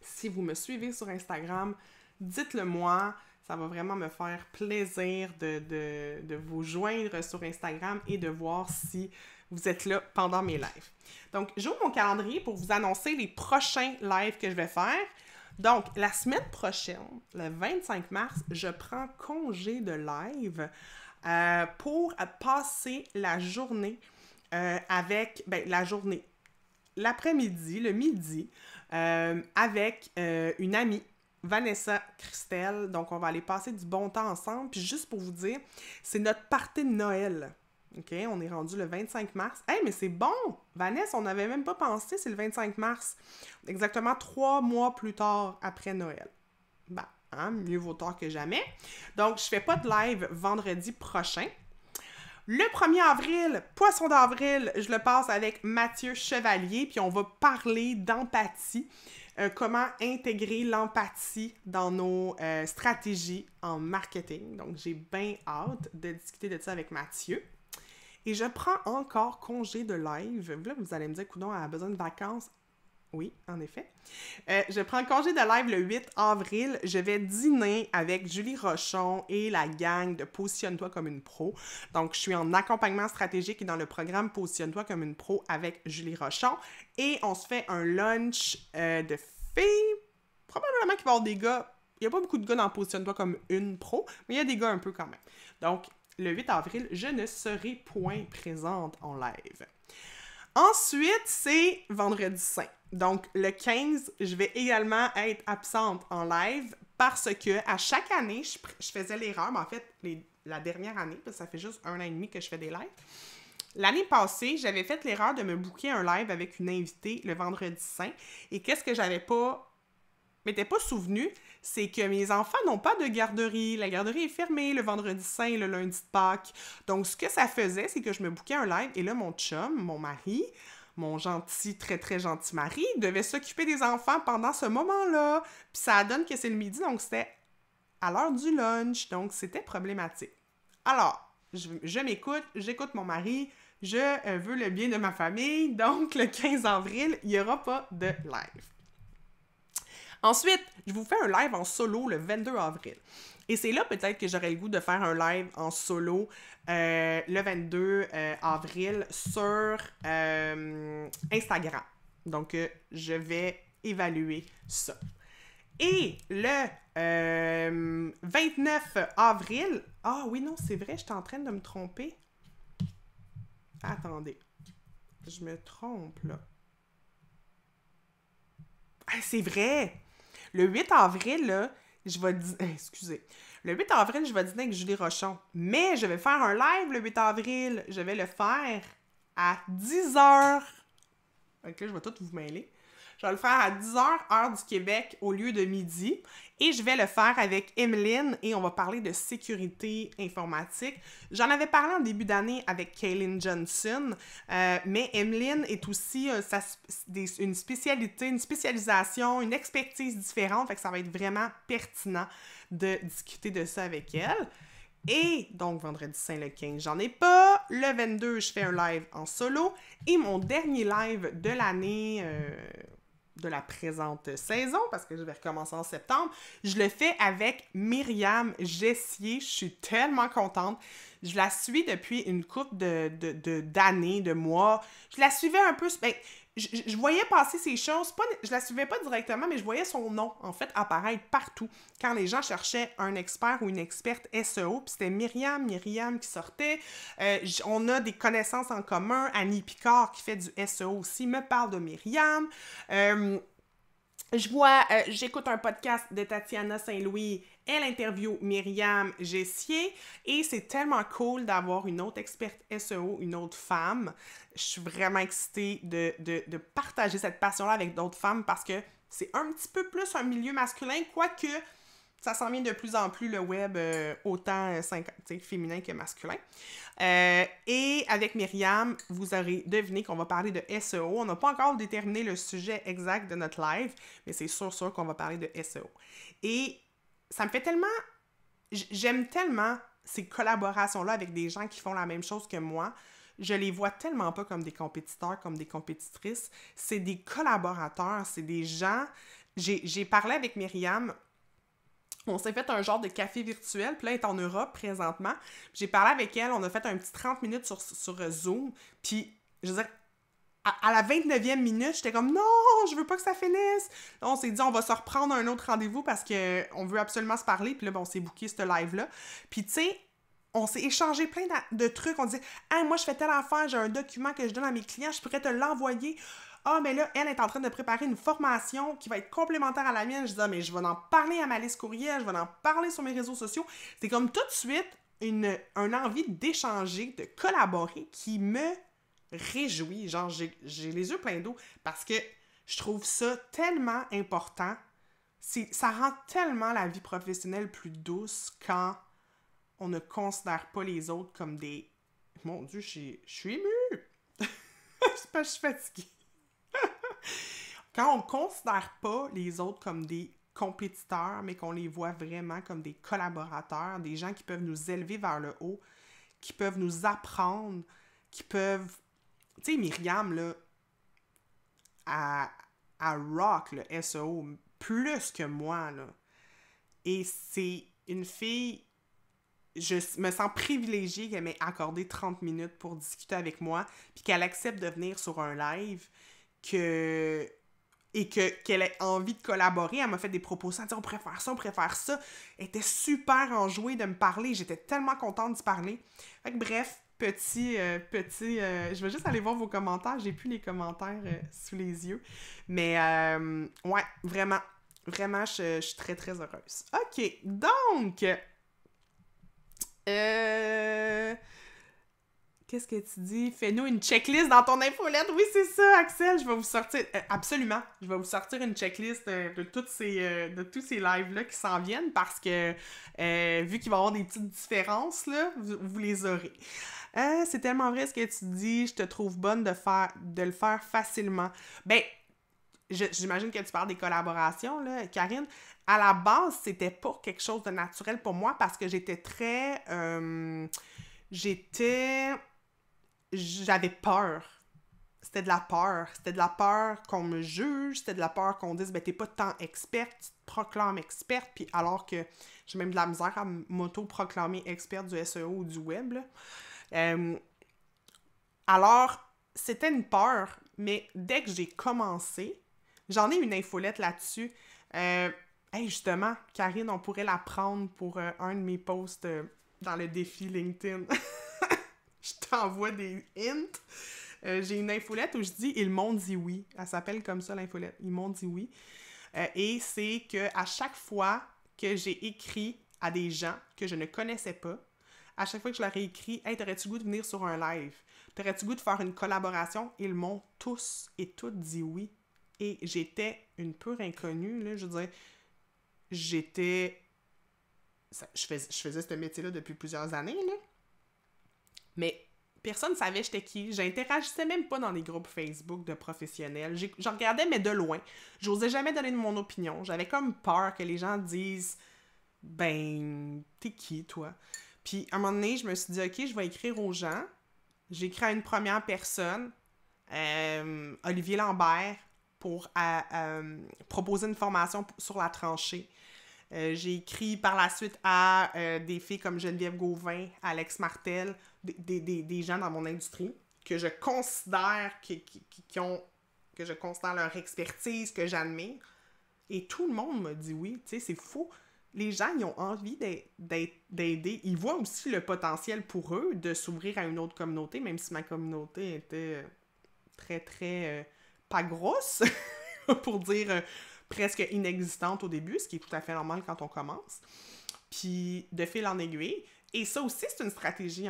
Si vous me suivez sur Instagram, dites-le moi. Ça va vraiment me faire plaisir de vous joindre sur Instagram et de voir si vous êtes là pendant mes lives. Donc, j'ouvre mon calendrier pour vous annoncer les prochains lives que je vais faire. Donc, la semaine prochaine, le 25 mars, je prends congé de live pour passer la journée l'après-midi, le midi, avec une amie, Vanessa Christelle. Donc, on va aller passer du bon temps ensemble. Puis juste pour vous dire, c'est notre party de Noël. OK? On est rendu le 25 mars. Hey, mais c'est bon! Vanessa, on n'avait même pas pensé, c'est le 25 mars. Exactement 3 mois plus tard après Noël. Ben, mieux vaut tard que jamais. Donc, je fais pas de live vendredi prochain. Le 1er avril, Poisson d'avril, je le passe avec Mathieu Chevalier, puis on va parler d'empathie. Comment intégrer l'empathie dans nos stratégies en marketing. Donc, j'ai bien hâte de discuter de ça avec Mathieu. Et je prends encore congé de live. Là, vous allez me dire, coudonc, elle a besoin de vacances. Oui, en effet. Je prends congé de live le 8 avril. Je vais dîner avec Julie Rochon et la gang de Positionne-toi comme une pro. Donc, je suis en accompagnement stratégique et dans le programme Positionne-toi comme une pro avec Julie Rochon. Et on se fait un lunch de filles. Probablement qu'il va y avoir des gars. Il n'y a pas beaucoup de gars dans Positionne-toi comme une pro, mais il y a des gars un peu quand même. Donc, le 8 avril, je ne serai point présente en live. Ensuite, c'est Vendredi Saint. Donc, le 15, je vais également être absente en live parce que à chaque année, je faisais l'erreur, mais en fait, la dernière année, parce que ça fait juste 1 an et demi que je fais des lives. L'année passée, j'avais fait l'erreur de me booker un live avec une invitée le Vendredi Saint. Et qu'est-ce que m'étais pas souvenu, c'est que mes enfants n'ont pas de garderie. La garderie est fermée le Vendredi Saint et le lundi de Pâques. Donc, ce que ça faisait, c'est que je me bookais un live et là, mon chum, mon mari, mon gentil, très, très gentil mari, devait s'occuper des enfants pendant ce moment-là. Puis ça donne que c'est le midi, donc c'était à l'heure du lunch. Donc, c'était problématique. Alors, je m'écoute, j'écoute mon mari, je veux le bien de ma famille. Donc, le 15 avril, il n'y aura pas de live. Ensuite, je vous fais un live en solo le 22 avril. Et c'est là peut-être que j'aurais le goût de faire un live en solo le 22 avril sur Instagram. Donc, je vais évaluer ça. Et le 29 avril... Ah oui, non, c'est vrai, j'étais en train de me tromper. Attendez. Je me trompe, là. Ah, c'est vrai! Le 8 avril, là, excusez. Le 8 avril, je vais dîner avec Julie Rochon. Mais je vais faire un live le 8 avril. Je vais le faire à 10h. Donc là, je vais tout vous mêler. Je vais le faire à 10h, heure du Québec, au lieu de midi. Et je vais le faire avec Emeline et on va parler de sécurité informatique. J'en avais parlé en début d'année avec Kaylin Johnson, mais Emeline est aussi une spécialisation, une expertise différente, fait que ça va être vraiment pertinent de discuter de ça avec elle. Et donc, Vendredi Saint le 15, j'en ai pas. Le 22, je fais un live en solo. Et mon dernier live de l'année... de la présente saison, parce que je vais recommencer en septembre, je le fais avec Myriam Gessier. Je suis tellement contente. Je la suis depuis une couple d'années, de mois. Je la suivais un peu... je voyais passer ces choses. Je la suivais pas directement, mais je voyais son nom, en fait, apparaître partout. Quand les gens cherchaient un expert ou une experte SEO, puis c'était Myriam qui sortait. On a des connaissances en commun. Annie Picard, qui fait du SEO aussi, me parle de Myriam. J'écoute un podcast de Tatiana Saint-Louis. Elle interviewe Myriam Gessier. Et c'est tellement cool d'avoir une autre experte SEO, une autre femme. Je suis vraiment excitée de partager cette passion-là avec d'autres femmes parce que c'est un petit peu plus un milieu masculin, quoique ça s'en vient de plus en plus, le web, autant féminin que masculin. Et avec Myriam, vous aurez deviné qu'on va parler de SEO. On n'a pas encore déterminé le sujet exact de notre live, mais c'est sûr qu'on va parler de SEO. Et ça me fait tellement... J'aime tellement ces collaborations-là avec des gens qui font la même chose que moi. Je les vois tellement pas comme des compétiteurs, comme des compétitrices. C'est des collaborateurs, c'est des gens... J'ai parlé avec Myriam... On s'est fait un genre de café virtuel, puis là, elle est en Europe présentement. J'ai parlé avec elle, on a fait un petit 30 minutes sur Zoom, puis, je veux dire, à la 29e minute, j'étais comme « Non, je veux pas que ça finisse! » Là, on s'est dit « On va se reprendre un autre rendez-vous parce qu'on veut absolument se parler. » Puis là, on s'est booké ce live-là. Puis, tu sais, on s'est échangé plein de trucs. On disait « Ah, moi, je fais telle affaire, j'ai un document que je donne à mes clients, je pourrais te l'envoyer. » Ah, mais là, elle est en train de préparer une formation qui va être complémentaire à la mienne. Je dis, ah, mais je vais en parler à ma liste courriel, je vais en parler sur mes réseaux sociaux. C'est comme tout de suite une envie d'échanger, de collaborer qui me réjouit. Genre, j'ai les yeux pleins d'eau parce que je trouve ça tellement important. Ça rend tellement la vie professionnelle plus douce quand on ne considère pas les autres comme des... Mon Dieu, je suis émue! C'est parce que je suis fatiguée. Quand on ne considère pas les autres comme des compétiteurs, mais qu'on les voit vraiment comme des collaborateurs, des gens qui peuvent nous élever vers le haut, qui peuvent nous apprendre, qui peuvent... Tu sais, Myriam, là, à rock, le SEO, plus que moi, là. Et c'est une fille... Je me sens privilégiée qu'elle m'ait accordé 30 minutes pour discuter avec moi, puis qu'elle accepte de venir sur un live, qu'elle ait envie de collaborer. Elle m'a fait des propositions, elle dit, on pourrait faire ça, on pourrait faire ça. Elle était super enjouée de me parler, j'étais tellement contente de parler. Fait que bref, je vais juste aller voir vos commentaires, j'ai plus les commentaires sous les yeux. Mais ouais, vraiment, je suis très très heureuse. Ok, donc... Qu'est-ce que tu dis? Fais-nous une checklist dans ton infolette. Oui, c'est ça, Axel. Je vais vous sortir... absolument. Je vais vous sortir une checklist de tous ces lives-là qui s'en viennent parce que vu qu'il va y avoir des petites différences, là, vous les aurez. C'est tellement vrai ce que tu dis. Je te trouve bonne de le faire facilement. Ben, j'imagine que tu parles des collaborations, là, Karine. À la base, c'était pas quelque chose de naturel pour moi parce que j'étais très... J'avais peur. C'était de la peur. C'était de la peur qu'on me juge. C'était de la peur qu'on dise, ben, t'es pas tant experte, tu te proclames experte, puis alors que j'ai même de la misère à m'auto-proclamer experte du SEO ou du web, là. Alors, c'était une peur, mais dès que j'ai commencé, j'en ai une infolette là-dessus. Justement, Karine, on pourrait la prendre pour un de mes posts dans le défi LinkedIn. Je t'envoie des hints. J'ai une infolette où je dis « Ils m'ont dit oui ». Elle s'appelle comme ça, l'infolette. « Ils m'ont dit oui ». Et c'est qu'à chaque fois que j'ai écrit à des gens que je ne connaissais pas, à chaque fois que je leur ai écrit « Hey, t'aurais-tu goût de venir sur un live? T'aurais-tu goût de faire une collaboration? » Ils m'ont tous et toutes dit oui. Et j'étais une pure inconnue, là. Je veux dire, je faisais ce métier-là depuis plusieurs années, là. Mais personne ne savait j'étais qui. J'interagissais même pas dans les groupes Facebook de professionnels. Je regardais, mais de loin. J'osais jamais donner mon opinion. J'avais comme peur que les gens disent « Ben, t'es qui, toi? » Puis, à un moment donné, je me suis dit « Ok, je vais écrire aux gens. » J'ai écrit à une première personne, Olivier Lambert, pour proposer une formation sur la tranchée. J'ai écrit par la suite à des filles comme Geneviève Gauvin, Alex Martel, des gens dans mon industrie que je considère que je considère leur expertise, que j'admire. Et tout le monde m'a dit oui. Tu sais, c'est fou. Les gens, ils ont envie d'aider. Ils voient aussi le potentiel pour eux de s'ouvrir à une autre communauté, même si ma communauté était très, très pas grosse, pour dire presque inexistante au début, ce qui est tout à fait normal quand on commence. Puis, de fil en aiguille. Et ça aussi, c'est une stratégie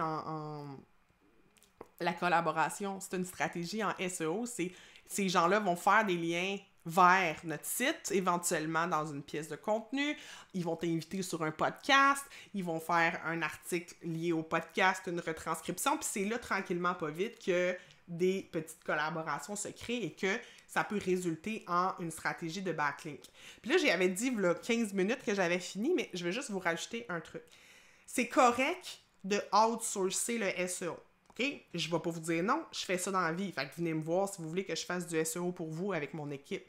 la collaboration. C'est une stratégie en SEO. Ces gens-là vont faire des liens vers notre site, éventuellement dans une pièce de contenu. Ils vont t'inviter sur un podcast, ils vont faire un article lié au podcast, une retranscription, puis c'est là, tranquillement, pas vite, que des petites collaborations se créent et que ça peut résulter en une stratégie de backlink. Puis là, j'avais dit, il y a 15 minutes que j'avais fini, mais je vais juste vous rajouter un truc. C'est correct de outsourcer le SEO. OK? Je vais pas vous dire non, je fais ça dans la vie. Fait que venez me voir si vous voulez que je fasse du SEO pour vous avec mon équipe.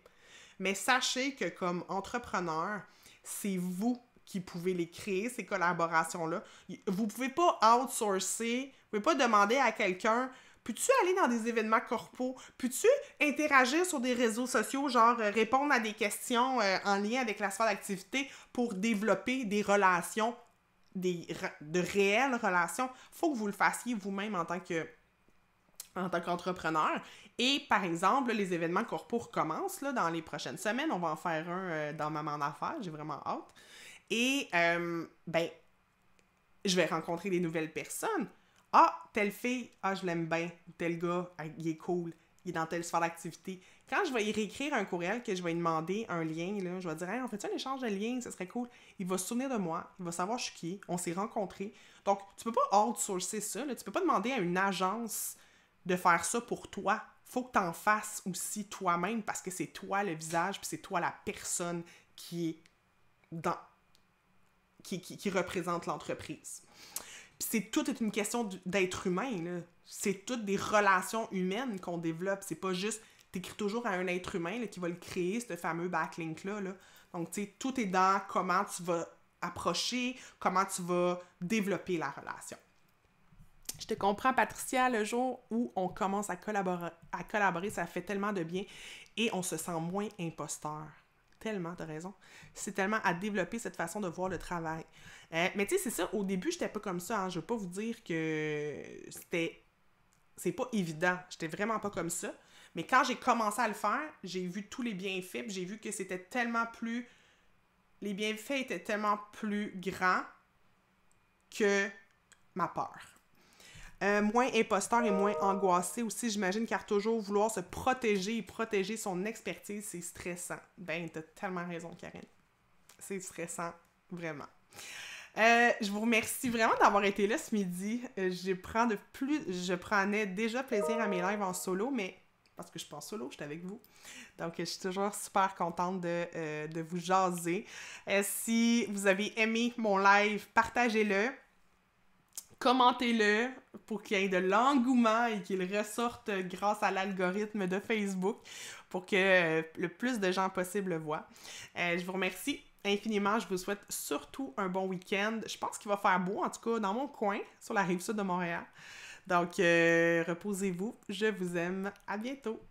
Mais sachez que comme entrepreneur, c'est vous qui pouvez les créer, ces collaborations-là. Vous pouvez pas outsourcer, vous pouvez pas demander à quelqu'un « Peux-tu aller dans des événements corpos? Peux-tu interagir sur des réseaux sociaux, genre répondre à des questions en lien avec la sphère d'activité pour développer des relations, de réelles relations? » Faut que vous le fassiez vous-même en tant qu'entrepreneur. Et par exemple, les événements corpos recommencent là, dans les prochaines semaines. On va en faire un dans Maman d'affaires. J'ai vraiment hâte. Et, je vais rencontrer des nouvelles personnes. Ah, telle fille, je l'aime bien. Ou tel gars, il est cool. Il est dans telle sphère d'activité. Quand je vais y réécrire un courriel, que je vais lui demander un lien, là, je vais dire, hey, on fait un échange de liens, ça serait cool. Il va se souvenir de moi, il va savoir je suis qui, on s'est rencontrés. Donc, tu peux pas outsourcer ça, là. Tu peux pas demander à une agence de faire ça pour toi. Faut que tu en fasses aussi toi-même parce que c'est toi le visage puis c'est toi la personne qui représente l'entreprise. Puis tout est une question d'être humain, là. C'est toutes des relations humaines qu'on développe. C'est pas juste, t'écris toujours à un être humain là, qui va le créer, ce fameux backlink-là. Là. Donc, tu sais, tout est dans comment tu vas approcher, comment tu vas développer la relation. Je te comprends, Patricia, le jour où on commence à collaborer, ça fait tellement de bien et on se sent moins imposteur. Tellement, t'as raison. C'est tellement à développer cette façon de voir le travail. Mais tu sais, c'est ça, au début, j'étais pas comme ça. Hein. Je veux pas vous dire que c'est pas évident. J'étais vraiment pas comme ça. Mais quand j'ai commencé à le faire, j'ai vu tous les bienfaits, puis j'ai vu que c'était tellement plus... Les bienfaits étaient tellement plus grands que ma peur. Moins imposteur et moins angoissé aussi, j'imagine, car toujours vouloir se protéger et protéger son expertise, c'est stressant. Ben, t'as tellement raison, Karine. C'est stressant, vraiment. Je vous remercie vraiment d'avoir été là ce midi. Je prenais déjà plaisir à mes lives en solo, mais parce que je suis pas en solo, je suis avec vous. Donc, je suis toujours super contente de vous jaser. Si vous avez aimé mon live, partagez-le. Commentez-le pour qu'il y ait de l'engouement et qu'il ressorte grâce à l'algorithme de Facebook pour que le plus de gens possible le voient. Je vous remercie infiniment. Je vous souhaite surtout un bon week-end. Je pense qu'il va faire beau, en tout cas dans mon coin, sur la rive sud de Montréal. Donc, reposez-vous. Je vous aime. À bientôt.